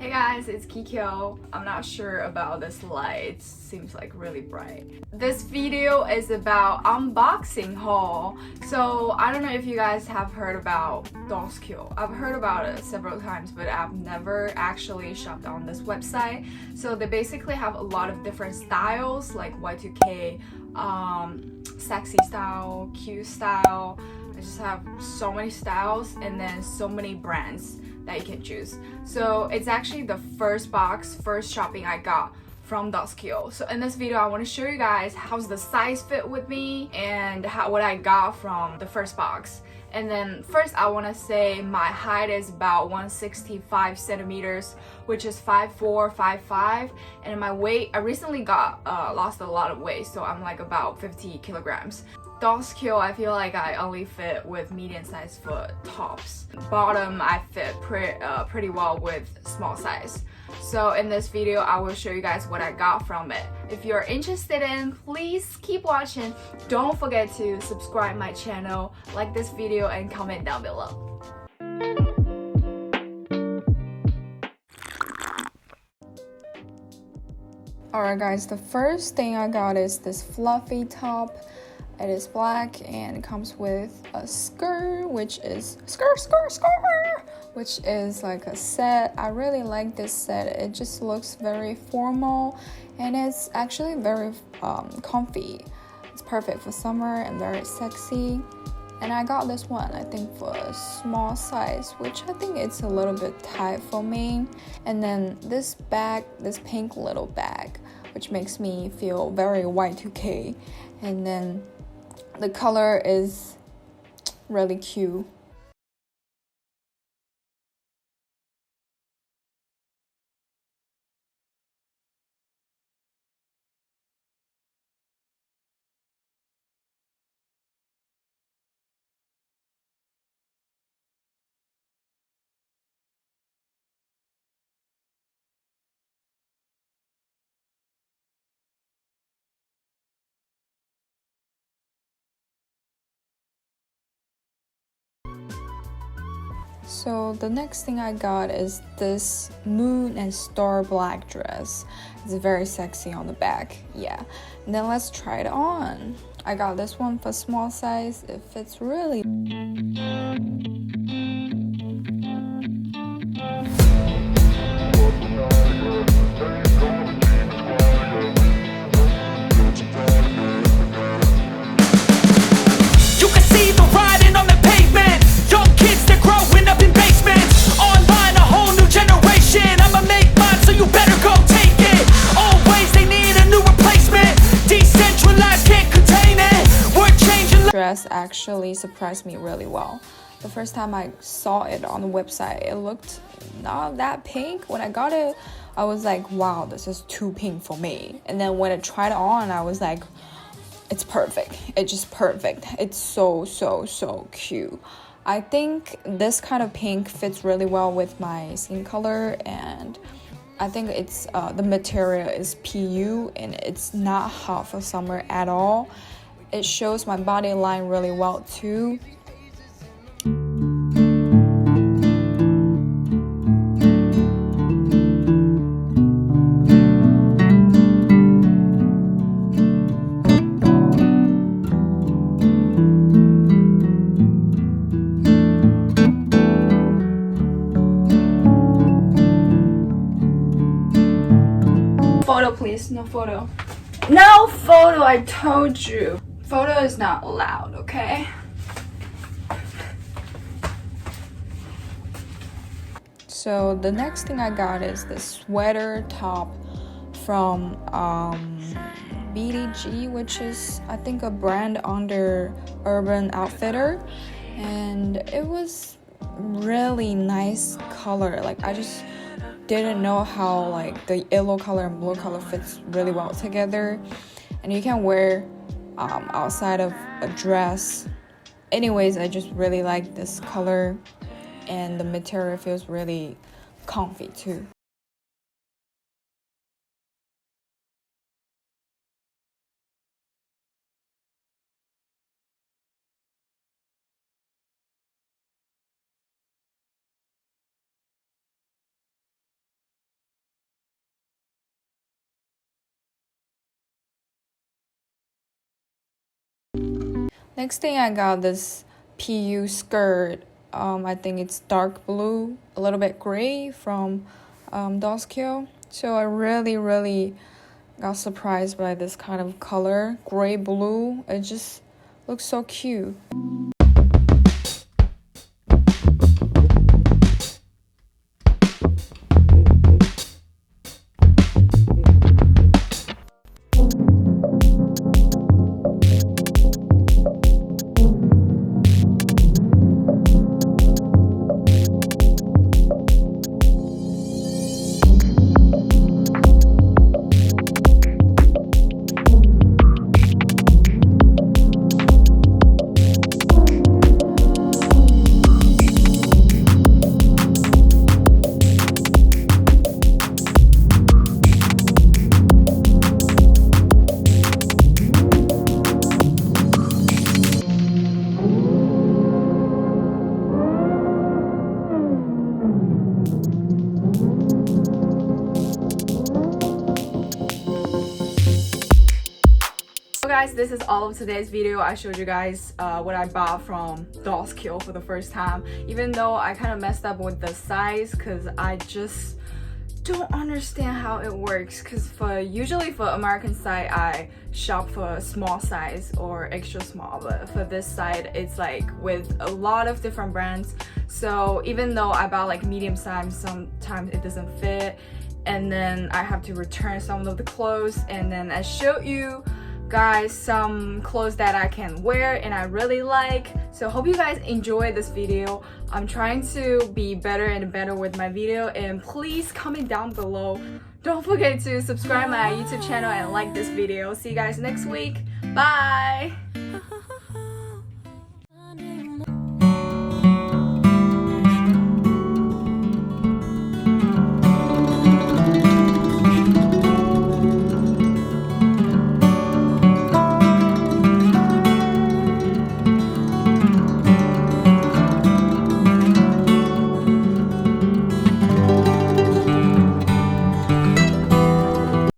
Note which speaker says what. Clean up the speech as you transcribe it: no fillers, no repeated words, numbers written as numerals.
Speaker 1: Hey guys, it's Kikyo. I'm not sure about this light. It seems like really bright. This video is about unboxing haul. So I don't know if you guys have heard about Dollskill. I've heard about it several times, but I've never actually shopped on this website. So they basically have a lot of different styles like Y2K, sexy style, cute style. I just have so many styles and then so many brands that you can choose. So it's actually the first shopping I got from Dollskill. So in this video I want to show you guys how's the size fit with me and what I got from the first box. And then first I want to say my height is about 165 centimeters, which is 5'4", 5'5", and my weight, I recently lost a lot of weight, so I'm like about 50 kilograms. Dollskill, I feel like I only fit with medium-sized foot tops. Bottom, I fit pretty well with small size. So in this video, I will show you guys what I got from it. If you're interested in, please keep watching. Don't forget to subscribe my channel, like this video, and comment down below. Alright guys, the first thing I got is this fluffy top. It is black and it comes with a skirt, which is which is like a set. I really like this set. It just looks very formal and it's actually very comfy. It's perfect for summer and very sexy. And I got this one, I think, for a small size, which I think it's a little bit tight for me. And then this bag, this pink little bag, which makes me feel very Y2K. And then the color is really cute. So the next thing I got is this moon and star black dress. It's very sexy on the back, yeah. And then let's try it on. I got this one for small size. It fits really. Dress actually surprised me really well. The first time I saw it on the website, it looked not that pink. When I got it, I was like, wow, this is too pink for me. And then when I tried it on, I was like, it's perfect. It's just perfect. It's so cute. I think this kind of pink fits really well with my skin color, and I think it's the material is PU and it's not hot for summer at all. It shows my body line really well too. Photo please, no photo. No photo, I told you. Photo is not allowed, okay? So the next thing I got is this sweater top from BDG, which is I think a brand under Urban Outfitter, and it was really nice color. Like I just didn't know how like the yellow color and blue color fits really well together, and you can wear outside of a dress. Anyways, I just really like this color and the material feels really comfy too. Next thing I got this PU skirt. I think it's dark blue, a little bit gray from Dollskill. So I really got surprised by this kind of color, gray blue. It just looks so cute. So guys, this is all of today's video. I showed you guys what I bought from Dollskill for the first time, even though I kind of messed up with the size because I just don't understand how it works, because usually for American site I shop for small size or extra small, but for this site it's like with a lot of different brands. So even though I bought like medium size, sometimes it doesn't fit, and then I have to return some of the clothes. And then I showed you guys some clothes that I can wear and I really like. So hope you guys enjoy this video. I'm trying to be better and better with my video, and please comment down below. Don't forget to subscribe my YouTube channel and like this video. See you guys next week. Bye.